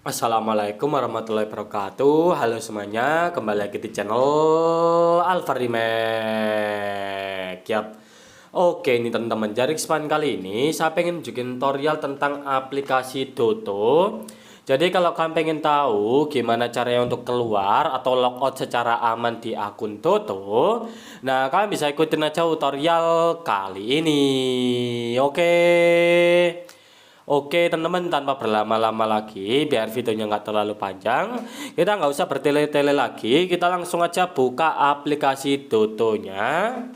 Assalamualaikum warahmatullahi wabarakatuh. Halo semuanya, kembali lagi di channel Alfarimek. Yap. Oke, ini teman-teman, jadi kesempatan kali ini saya pengen bikin tutorial tentang aplikasi Doto. Jadi kalau kalian pengen tahu gimana caranya untuk keluar atau logout secara aman di akun Doto, nah kalian bisa ikutin aja tutorial kali ini. Oke. Oke teman-teman, tanpa berlama-lama lagi, biar videonya nggak terlalu panjang, kita nggak usah bertele-tele lagi, kita langsung aja buka aplikasi Dotonya.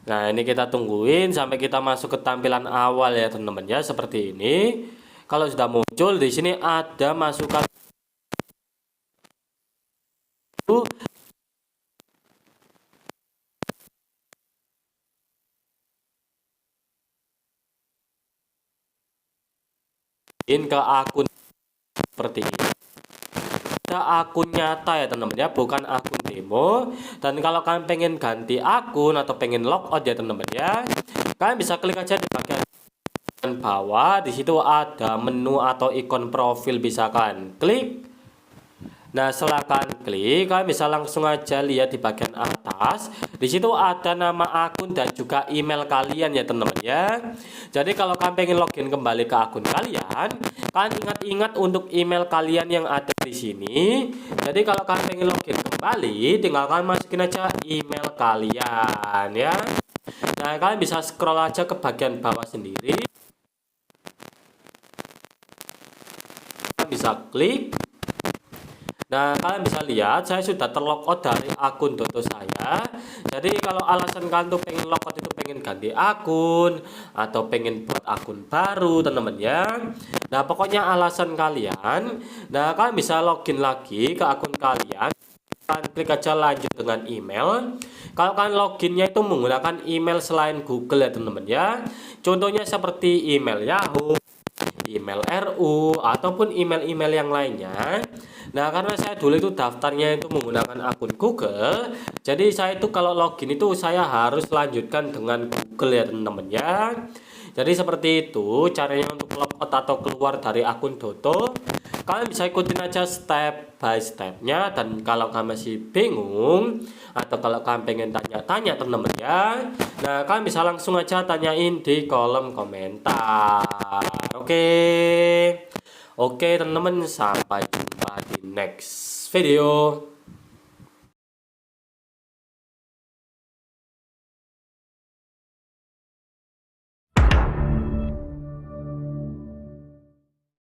Nah ini kita tungguin sampai kita masuk ke tampilan awal ya teman-teman ya, seperti ini. Kalau sudah muncul di sini ada masukan ke akun seperti ini. Akun nyata ya teman-teman ya, bukan akun demo. Dan kalau kalian pengen ganti akun atau pengen logout ya teman-teman ya, kalian bisa klik aja di bagian bawah. Di situ ada menu atau ikon profil, bisa kalian klik. Nah setelah kalian klik, kalian bisa langsung aja lihat di bagian atas. Di situ ada nama akun dan juga email kalian ya teman-teman ya. Jadi kalau kalian pengen login kembali ke akun kalian ingat-ingat untuk email kalian yang ada di sini. Jadi kalau kalian pengen login kembali, tinggal kalian masukin aja email kalian ya. Nah kalian bisa scroll aja ke bagian bawah sendiri. Kalian bisa klik. Nah kalian bisa lihat saya sudah terlogout dari akun Doto saya. Jadi kalau alasan kalian tuh pengen logout itu pengen ganti akun atau pengen buat akun baru teman-teman ya. Nah pokoknya alasan kalian, nah kalian bisa login lagi ke akun kalian. Kalian klik aja lanjut dengan email. Kalau kalian loginnya itu menggunakan email selain Google ya teman-teman ya. Contohnya seperti email Yahoo, email RU, ataupun email-email yang lainnya. Nah karena saya dulu itu daftarnya itu menggunakan akun Google, jadi saya itu kalau login itu saya harus lanjutkan dengan Google ya teman-teman ya. Jadi seperti itu caranya untuk logout atau keluar dari akun Doto. Kalian bisa ikutin aja step by stepnya. Dan kalau kalian masih bingung atau kalau kalian pengen tanya-tanya teman-teman ya, nah kalian bisa langsung aja tanyain di kolom komentar. Oke teman-teman, sampai jumpa di next video.